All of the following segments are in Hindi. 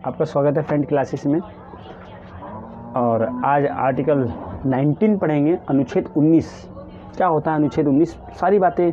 आपका स्वागत है फ्रेंड क्लासेस में। और आज आर्टिकल 19 पढ़ेंगे, अनुच्छेद 19 क्या होता है, अनुच्छेद 19 सारी बातें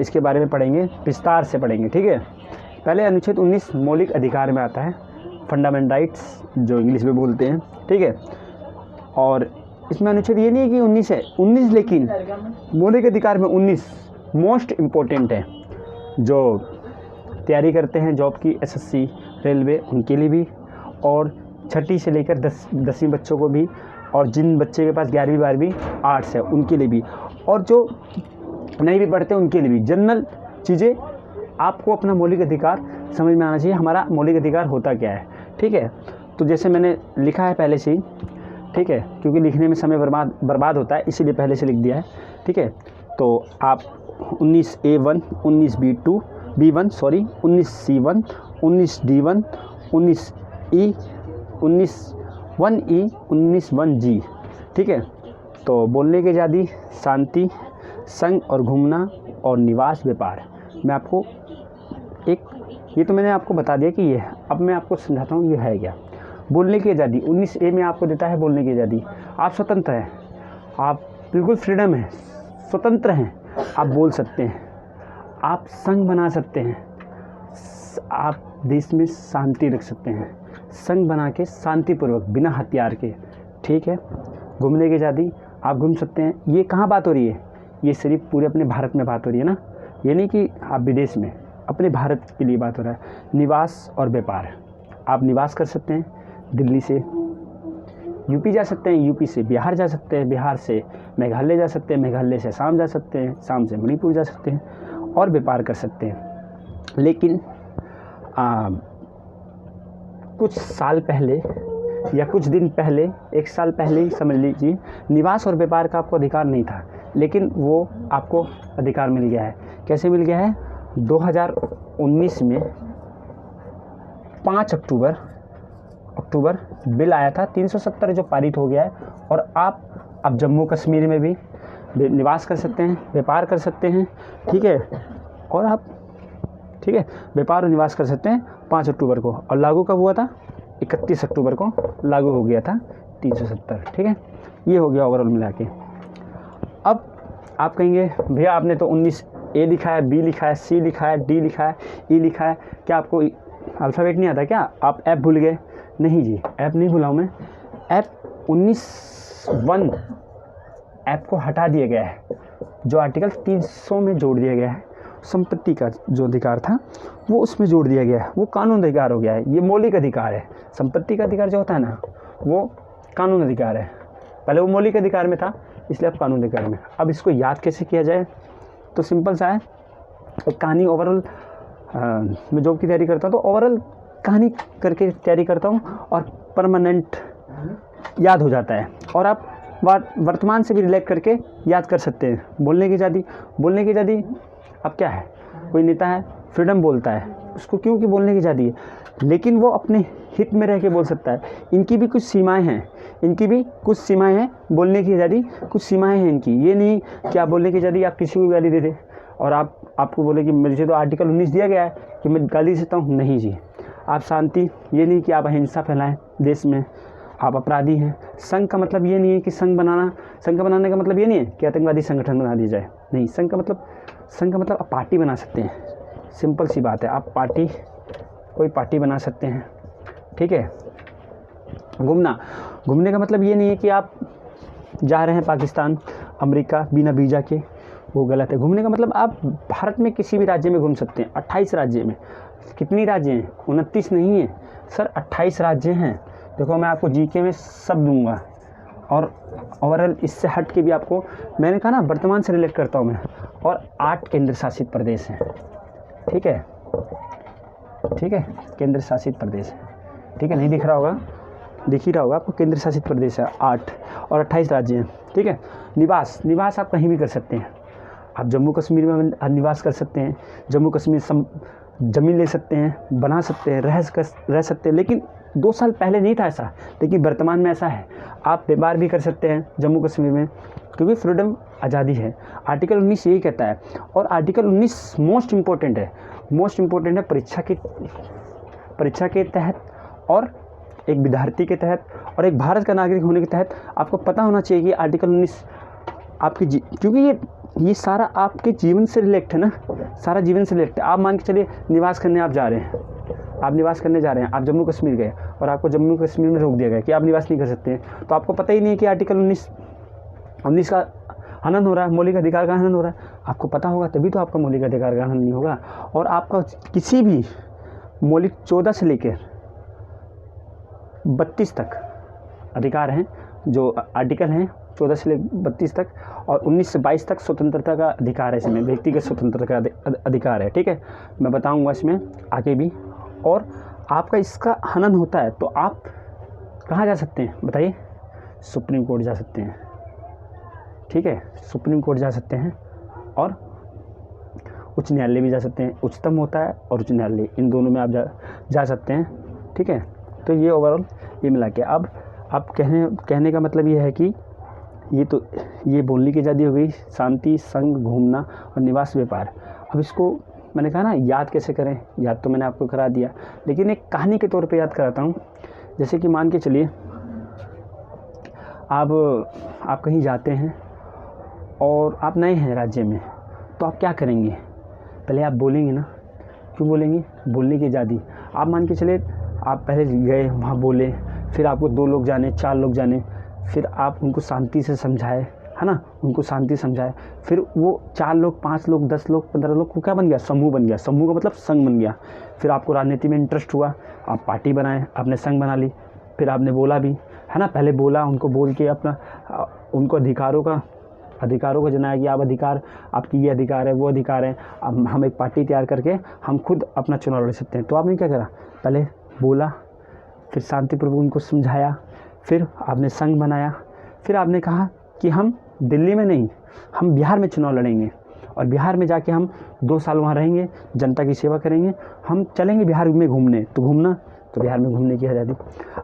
इसके बारे में पढ़ेंगे, विस्तार से पढ़ेंगे। ठीक है, पहले अनुच्छेद 19 मौलिक अधिकार में आता है, फंडामेंटल राइट्स जो इंग्लिश में बोलते हैं। ठीक है, और इसमें अनुच्छेद ये नहीं है कि 19 है, 19 लेकिन मौलिक अधिकार में 19 मोस्ट इम्पोर्टेंट है। जो तैयारी करते हैं जॉब की, एसएससी, रेलवे, उनके लिए भी, और छठी से लेकर 10वीं बच्चों को भी, और जिन बच्चे के पास 11वीं 12वीं आर्ट्स है उनके लिए भी, और जो नहीं भी पढ़ते उनके लिए भी। जनरल चीज़ें आपको अपना मौलिक अधिकार समझ में आना चाहिए, हमारा मौलिक अधिकार होता क्या है। ठीक है, तो जैसे मैंने लिखा है पहले से ही, ठीक है, क्योंकि लिखने में समय बर्बाद होता है इसीलिए पहले से लिख दिया है। ठीक है, तो आप 19A1, 19B2, B1 sorry, 19C1, 19D1, 19E, 19(1)E, 19(1)G। ठीक है, तो बोलने की आज़ादी, शांति, संग और घूमना, और निवास व्यापार। मैं आपको ये तो मैंने आपको बता दिया कि ये है, अब मैं आपको समझाता हूँ ये है क्या। बोलने की आज़ादी 19A में आपको देता है बोलने की आज़ादी। आप स्वतंत्र हैं, आप बिल्कुल फ्रीडम है, स्वतंत्र हैं, आप बोल सकते हैं, आप संघ बना सकते हैं, आप देश में शांति रख सकते हैं, संघ बना के शांतिपूर्वक बिना हथियार के। ठीक है, घूमने की आज़ादी, आप घूम सकते हैं। ये कहाँ बात हो रही है, ये सिर्फ पूरे अपने भारत में बात हो रही है ना, ये नहीं कि आप विदेश में, अपने भारत के लिए बात हो रहा है। निवास और व्यापार, आप निवास कर सकते हैं, दिल्ली से यूपी जा सकते हैं, यूपी से बिहार जा सकते हैं, बिहार से मेघालय जा सकते हैं, मेघालय से असम जा सकते हैं, असम से मणिपुर जा सकते हैं, और व्यापार कर सकते हैं। लेकिन कुछ साल पहले या कुछ दिन पहले, 1 साल पहले ही समझ लीजिए, निवास और व्यापार का आपको अधिकार नहीं था, लेकिन वो आपको अधिकार मिल गया है। कैसे मिल गया है, 2019 में 5 अक्टूबर बिल आया था 370 जो पारित हो गया है, और आप अब जम्मू कश्मीर में भी निवास कर सकते हैं, व्यापार कर सकते हैं। ठीक है, और आप, ठीक है, व्यापार और निवास कर सकते हैं 5 अक्टूबर को, और लागू कब हुआ था, 31 अक्टूबर को लागू हो गया था 370। ठीक है, ये हो गया ओवरऑल मिला के। अब आप कहेंगे भैया आपने तो 19A लिखा है, B लिखा है, C लिखा है, D लिखा है, E लिखा है, क्या आपको अल्फ़ाबेट नहीं आता क्या, आप F भूल गए? नहीं जी, F नहीं भूला हूँ मैं। F 19(1) F को हटा दिया गया है, जो आर्टिकल 300 में जोड़ दिया गया है। संपत्ति का जो अधिकार था वो उसमें जोड़ दिया गया है, वो कानून अधिकार हो गया है। ये मौलिक अधिकार है, संपत्ति का अधिकार जो होता है ना वो कानून अधिकार है। पहले वो मौलिक अधिकार में था, इसलिए अब कानून अधिकार में। अब इसको याद कैसे किया जाए, तो सिंपल सा है, एक कहानी ओवरऑल मैं जॉब की तैयारी करता हूँ तो ओवरऑल कहानी करके तैयारी करता हूँ, और परमानेंट याद हो जाता है, और आप वर्तमान से भी रिलेट करके याद कर सकते हैं। बोलने की आज़ादी अब क्या है, कोई नेता है, फ्रीडम बोलता है, उसको क्योंकि बोलने की आज़ादी है, लेकिन वो अपने हित में रह के बोल सकता है। इनकी भी कुछ सीमाएं हैं, बोलने की आज़ादी कुछ सीमाएं हैं इनकी। ये नहीं कि आप बोलने की आज़ादी आप किसी को भी गाली दे दे, और आपको बोले कि मुझे तो आर्टिकल 19 दिया गया है कि मैं गाली देता हूँ। नहीं जी, आप शांति, ये नहीं कि आप अहिंसा फैलाएं देश में, आप अपराधी हैं। संघ का मतलब ये नहीं है कि संघ का बनाने का मतलब ये नहीं है कि आतंकवादी संगठन बना दिया जाए। नहीं, संघ का मतलब आप पार्टी बना सकते हैं, सिंपल सी बात है, आप कोई पार्टी बना सकते हैं। ठीक है, घूमने का मतलब ये नहीं है कि आप जा रहे हैं पाकिस्तान, अमेरिका बिना वीज़ा के, वो गलत है। घूमने का मतलब आप भारत में किसी भी राज्य में घूम सकते हैं। 28 राज्य में, कितनी राज्य हैं, 29 नहीं है सर, 28 राज्य हैं। देखो मैं आपको जीके में सब दूंगा, और ओवरऑल इससे हट के भी आपको, मैंने कहा ना वर्तमान से रिलेट करता हूँ मैं, और 8 केंद्र शासित प्रदेश हैं। ठीक है, केंद्र शासित प्रदेश है। ठीक है, नहीं दिख रहा होगा, दिख ही रहा होगा आपको, केंद्र शासित प्रदेश है 8, और 28 राज्य हैं। ठीक है, निवास आप कहीं भी कर सकते हैं। आप जम्मू कश्मीर में निवास कर सकते हैं, जम्मू कश्मीर ज़मीन ले सकते हैं, बना सकते हैं, रह सकते हैं। लेकिन 2 साल पहले नहीं था ऐसा, लेकिन वर्तमान में ऐसा है। आप व्यापार भी कर सकते हैं जम्मू कश्मीर में, क्योंकि फ्रीडम आज़ादी है। आर्टिकल 19 यही कहता है, और आर्टिकल 19 मोस्ट इम्पोर्टेंट है, परीक्षा के तहत और एक विद्यार्थी के तहत और एक भारत का नागरिक होने के तहत आपको पता होना चाहिए कि आर्टिकल 19 आपकी क्योंकि ये सारा आपके जीवन से रिलेटेड है ना, सारा जीवन से रिलेटेड। आप मान के चलिए निवास करने आप जा रहे हैं, आप निवास करने जा रहे हैं, आप जम्मू कश्मीर गए और आपको जम्मू कश्मीर में रोक दिया गया कि आप निवास नहीं कर सकते हैं, तो आपको पता ही नहीं है कि आर्टिकल 19 का हनन हो रहा है, मौलिक अधिकार का हनन हो रहा है। आपको पता होगा तभी तो आपका मौलिक अधिकार का हनन नहीं होगा। और आपका किसी भी मौलिक 14 से लेकर 32 तक अधिकार हैं, जो आर्टिकल हैं 14 से लेकर 32 तक, और 19 से 22 तक स्वतंत्रता का अधिकार है, इसमें व्यक्तिगत स्वतंत्रता का अधिकार है। ठीक है, मैं बताऊंगा इसमें आगे भी। और आपका इसका हनन होता है तो आप कहाँ जा सकते हैं बताइए? सुप्रीम कोर्ट जा सकते हैं। ठीक है, सुप्रीम कोर्ट जा सकते हैं और उच्च न्यायालय भी जा सकते हैं। उच्चतम होता है और उच्च न्यायालय, इन दोनों में आप जा सकते हैं। ठीक है, तो ये ओवरऑल ये मिला के अब आप कहने का मतलब ये है कि ये बोलने की आज़ादी हो गई, शांति, संघ, घूमना और निवास, व्यापार। अब इसको मैंने कहा ना याद कैसे करें, याद तो मैंने आपको करा दिया, लेकिन एक कहानी के तौर पे याद कराता हूँ। जैसे कि मान के चलिए आप कहीं जाते हैं और आप नए हैं राज्य में, तो आप क्या करेंगे? पहले आप बोलेंगे ना। क्यों बोलेंगे? बोलने की आज़ादी। आप मान के चले आप पहले गए, वहाँ बोले, फिर आपको 2 लोग जाने, 4 लोग जाने, फिर आप उनको शांति से समझाए, है ना, उनको शांति समझाए। फिर वो 4 लोग, 5 लोग, 10 लोग, 15 लोग को क्या बन गया? समूह बन गया। समूह का मतलब संघ बन गया। फिर आपको राजनीति में इंटरेस्ट हुआ, आप पार्टी बनाए, आपने संघ बना ली, फिर आपने बोला भी, है ना, पहले बोला, उनको बोल के अपना उनको अधिकारों को जनाया कि आप अधिकार, आपकी ये अधिकार है, वो अधिकार है। अब हम एक पार्टी तैयार करके हम खुद अपना चुनाव लड़ सकते हैं। तो आपने क्या करा? पहले बोला, फिर शांतिपूर्वक उनको समझाया, फिर आपने संघ बनाया, फिर आपने कहा कि हम दिल्ली में नहीं, हम बिहार में चुनाव लड़ेंगे और बिहार में जाके हम 2 साल वहाँ रहेंगे, जनता की सेवा करेंगे, हम चलेंगे बिहार में घूमने। तो घूमना, तो बिहार में घूमने की आज़ादी।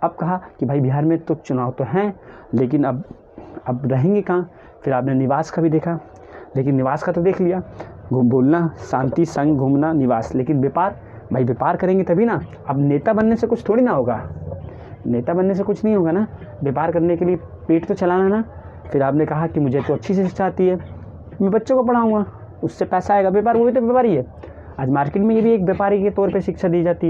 अब कहा कि भाई बिहार में तो चुनाव तो हैं, लेकिन अब रहेंगे कहाँ? फिर आपने निवास का भी देखा, लेकिन निवास का तो देख लिया, बोलना, शांति, संघ, घूमना, निवास। लेकिन व्यापार, भाई व्यापार करेंगे तभी ना। अब नेता बनने से कुछ थोड़ी ना होगा, नेता बनने से कुछ नहीं होगा ना, व्यापार करने के लिए पेट तो चलाना ना। फिर आपने कहा कि मुझे तो अच्छी शिक्षा आती है, मैं बच्चों को पढ़ाऊँगा, उससे पैसा आएगा। व्यापार, वो भी तो व्यापारी है। आज मार्केट में ये भी एक व्यापारी के तौर पे शिक्षा दी जाती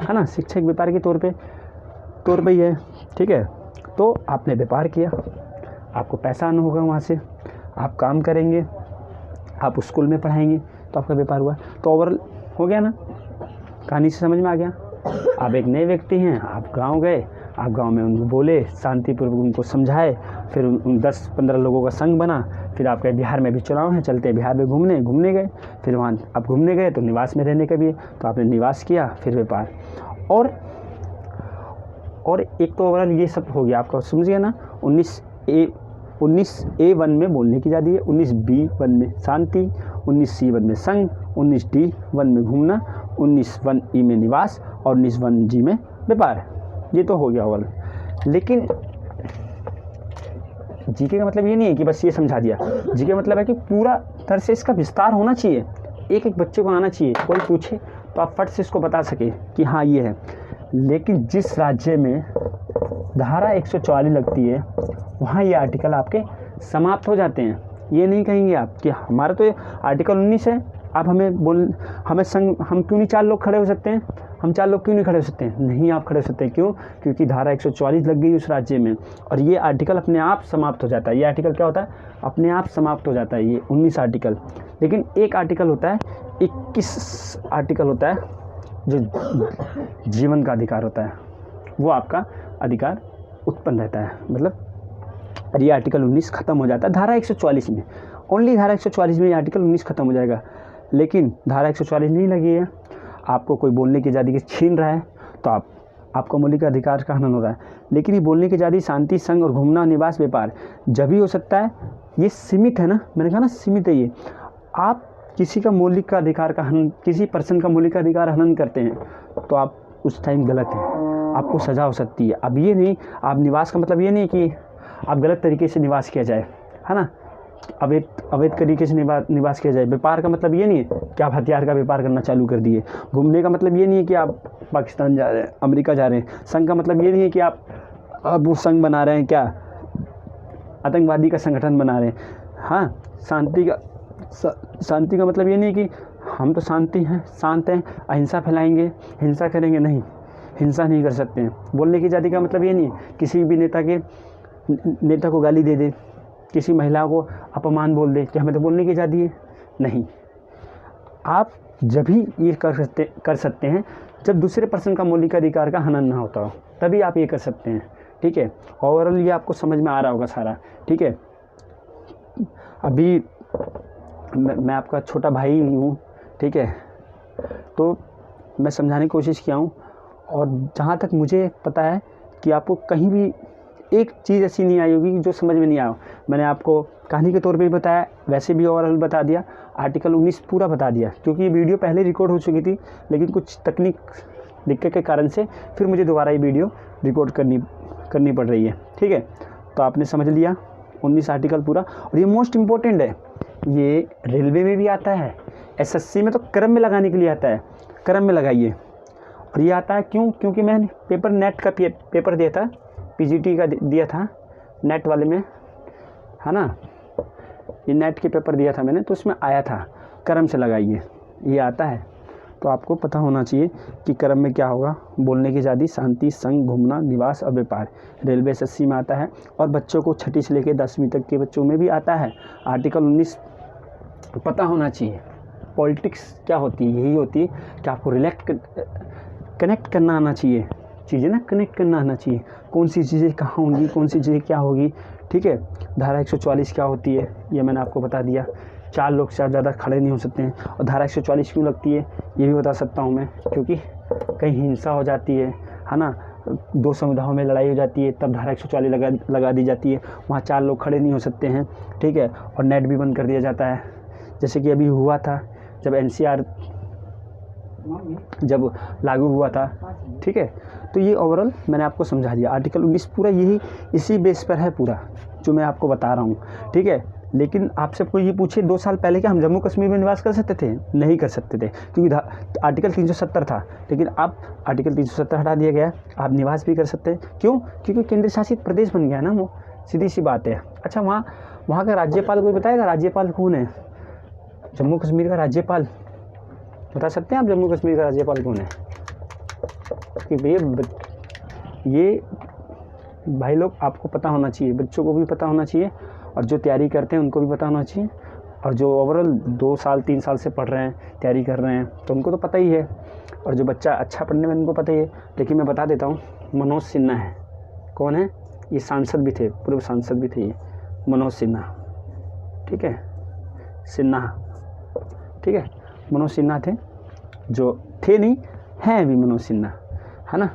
है ना, शिक्षा एक व्यापारी के तौर पे ही है। ठीक है, तो आपने व्यापार किया, आपको पैसा आना होगा वहाँ से, आप काम करेंगे, आप स्कूल में पढ़ाएंगे, तो आपका व्यापार हुआ। तो ओवरऑल हो गया ना, कहानी से समझ में आ गया। आप एक नए व्यक्ति हैं, आप गांव गए, आप गांव में उनको बोले, शांतिपूर्वक उनको समझाए, फिर उन 10-15 लोगों का संघ बना। फिर आपके बिहार में भी चुनाव है, चलते हैं बिहार में घूमने गए। फिर वहाँ आप घूमने गए तो निवास में रहने का भी है, तो आपने निवास किया, फिर व्यापार। और एक तो ओवरऑल ये सब हो गया आपका, समझ गया ना। 19A1 में बोलने की आज़ादी है, 19B1 में शांति, 19C1 में संघ, 19D1 में घूमना, 19(1)E में निवास और 19(1)G में व्यापार। ये तो हो गया ओवरऑल। लेकिन जीके का मतलब ये नहीं है कि बस ये समझा दिया। जीके का मतलब है कि पूरा तरह से इसका विस्तार होना चाहिए, एक एक बच्चे को आना चाहिए। कोई पूछे तो आप फट से इसको बता सके कि हाँ ये है। लेकिन जिस राज्य में धारा 144 लगती है, वहाँ ये आर्टिकल आपके समाप्त हो जाते हैं। ये नहीं कहेंगे आप कि हमारा तो आर्टिकल 19 है, आप हमें संग हम क्यों नहीं 4 लोग खड़े हो सकते हैं, हम 4 लोग क्यों नहीं खड़े हो सकते हैं? नहीं, आप खड़े हो सकते हैं। क्यों? क्योंकि धारा 144 लग गई उस राज्य में, और ये आर्टिकल अपने आप समाप्त हो जाता है। ये आर्टिकल क्या होता है? अपने आप समाप्त हो जाता है, ये 19 आर्टिकल। लेकिन एक आर्टिकल होता है, 21 आर्टिकल होता है, जो जीवन का अधिकार होता है, वो आपका अधिकार उत्पन्न रहता है। मतलब ये आर्टिकल 19 खत्म हो जाता है धारा 144 में। ओनली धारा 144 में ये आर्टिकल 19 खत्म हो जाएगा। लेकिन धारा 144 नहीं लगी है, आपको कोई बोलने की आज़ादी छीन रहा है, तो आपको मौलिक अधिकार का हनन हो रहा है। लेकिन ये बोलने की आज़ादी, शांति, संघ और घूमना, निवास, व्यापार जब ही हो सकता है। ये सीमित है ना, मैंने कहा ना सीमित है ये। आप किसी का मौलिक का अधिकार का हनन, किसी पर्सन का मौलिक अधिकार हनन करते हैं, तो आप उस टाइम गलत हैं, आपको सज़ा हो सकती है। अब ये नहीं, आप निवास का मतलब ये नहीं कि आप गलत तरीके से निवास किया जाए, है ना। अवैध तरीके से निवास किया जाए। व्यापार का मतलब ये नहीं है कि आप हथियार का व्यापार करना चालू कर दिए। घूमने का मतलब ये नहीं है कि आप पाकिस्तान जा रहे हैं, अमेरिका जा रहे हैं। संघ का मतलब ये नहीं है कि आप वो संघ बना रहे हैं, क्या आतंकवादी का संगठन बना रहे हैं। हाँ, शांति का मतलब ये नहीं कि हम तो शांत हैं, अहिंसा फैलाएंगे, हिंसा करेंगे। नहीं, हिंसा नहीं कर सकते हैं। बोलने की आज़ादी का मतलब ये नहीं है किसी भी नेता को गाली दे दे, किसी महिला को अपमान बोल दे कि हमें तो बोलने की आज़ादी है। नहीं, आप जब ही ये कर सकते हैं जब दूसरे पर्सन का मौलिक अधिकार का हनन ना होता हो, तभी आप ये कर सकते हैं। ठीक है, ओवरऑल ये आपको समझ में आ रहा होगा सारा। ठीक है, अभी मैं आपका छोटा भाई हूँ। ठीक है, तो मैं समझाने की कोशिश किया हूँ, और जहाँ तक मुझे पता है कि आपको कहीं भी एक चीज़ ऐसी नहीं आई होगी जो समझ में नहीं आया। मैंने आपको कहानी के तौर पे भी बताया, वैसे भी ओवरऑल बता दिया, आर्टिकल 19 पूरा बता दिया, क्योंकि ये वीडियो पहले रिकॉर्ड हो चुकी थी, लेकिन कुछ तकनीक दिक्कत के कारण से फिर मुझे दोबारा ये वीडियो रिकॉर्ड करनी पड़ रही है। ठीक है, तो आपने समझ लिया 19 आर्टिकल पूरा। और ये मोस्ट इम्पोर्टेंट है, ये रेलवे में भी आता है, SSC में तो क्रम में लगाने के लिए आता है, क्रम में लगाइए। और ये आता है क्यों? क्योंकि मैंने पेपर नेट का पेपर दिया था, PGT का दिया था नेट वाले में, है ना, ये नेट के पेपर दिया था मैंने, तो उसमें आया था क्रम से लगाइए, ये आता है। तो आपको पता होना चाहिए कि क्रम में क्या होगा। बोलने की आज़ादी, शांति, संघ, घूमना, निवास और व्यापार, रेलवे SSC में आता है। और बच्चों को 6ठी से लेकर 10वीं तक के बच्चों में भी आता है। आर्टिकल 19 पता होना चाहिए। पॉलिटिक्स क्या होती है? यही होती है कि आपको कनेक्ट करना आना चाहिए, चीज़ें ना कनेक्ट करना आना चाहिए, कौन सी चीज़ें कहाँ होंगी, कौन सी चीज़ें क्या होगी। ठीक है, धारा 144 क्या होती है ये मैंने आपको बता दिया। 4 लोग से ज़्यादा खड़े नहीं हो सकते हैं। और धारा 144 क्यों लगती है ये भी बता सकता हूँ मैं, क्योंकि कहीं हिंसा हो जाती है ना, 2 समुदायों में लड़ाई हो जाती है, तब धारा 144 लगा दी जाती है। वहाँ 4 लोग खड़े नहीं हो सकते हैं। ठीक है, और नेट भी बंद कर दिया जाता है, जैसे कि अभी हुआ था जब NCR जब लागू हुआ था। ठीक है, तो ये ओवरऑल मैंने आपको समझा दिया। आर्टिकल 19 पूरा इसी बेस पर है पूरा जो मैं आपको बता रहा हूँ। ठीक है, लेकिन आपसे कोई ये पूछे 2 साल पहले क्या हम जम्मू कश्मीर में निवास कर सकते थे? नहीं कर सकते थे, क्योंकि आर्टिकल 370 था। लेकिन अब आर्टिकल 370 हटा दिया गया, आप निवास भी कर सकते हैं। क्यों? क्योंकि केंद्र शासित प्रदेश बन गया ना वो, सीधी सी बात है। अच्छा, वहाँ का राज्यपाल कोई बताएगा राज्यपाल कौन है? जम्मू कश्मीर का राज्यपाल बता सकते हैं आप? जम्मू कश्मीर का राज्यपाल कौन है? कि भैया ये भाई लोग आपको पता होना चाहिए, बच्चों को भी पता होना चाहिए, और जो तैयारी करते हैं उनको भी पता होना चाहिए, और जो ओवरऑल 2 साल 3 साल से पढ़ रहे हैं, तैयारी कर रहे हैं, तो उनको तो पता ही है। और जो बच्चा अच्छा पढ़ने में उनको पता ही है। लेकिन मैं बता देता हूँ, मनोज सिन्हा है। कौन है? ये सांसद भी थे, पूर्व सांसद भी थे ये, मनोज सिन्हा। ठीक है, सिन्हा। ठीक है, मनोज सिन्हा थे, जो थे नहीं हैं अभी मनोज सिन्हा, है ना।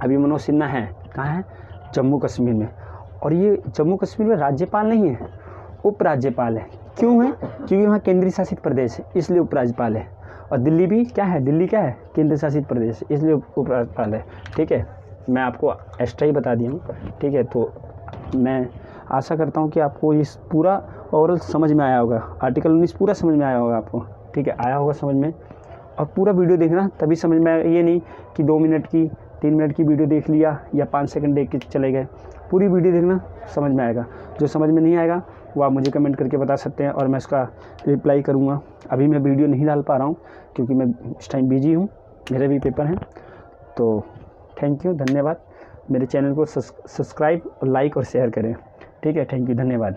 अभी मनोज सिन्हा है, कहाँ है? जम्मू कश्मीर में। और ये जम्मू कश्मीर में राज्यपाल नहीं है, उपराज्यपाल है। क्यों है? क्योंकि वहाँ केंद्रीय शासित प्रदेश है, इसलिए उपराज्यपाल है। और दिल्ली भी क्या है? दिल्ली क्या है? केंद्र शासित प्रदेश, इसलिए उपराज्यपाल है। ठीक है, मैं आपको एक्स्ट्रा ही बता दिया हूँ। ठीक है, तो मैं आशा करता हूँ कि आपको इस पूरा ओवरऑल समझ में आया होगा। आर्टिकल 19 पूरा समझ में आया होगा आपको। ठीक है, आया होगा समझ में। और पूरा वीडियो देखना, तभी समझ में आएगा। ये नहीं कि 2 मिनट की 3 मिनट की वीडियो देख लिया या 5 सेकंड देख के चले गए। पूरी वीडियो देखना, समझ में आएगा। जो समझ में नहीं आएगा वो आप मुझे कमेंट करके बता सकते हैं, और मैं उसका रिप्लाई करूँगा। अभी मैं वीडियो नहीं डाल पा रहा हूँ क्योंकि मैं इस टाइम बिजी हूँ, मेरे भी पेपर हैं। तो थैंक यू, धन्यवाद। मेरे चैनल को सब्सक्राइब और लाइक और शेयर करें। ठीक है, थैंक यू, धन्यवाद।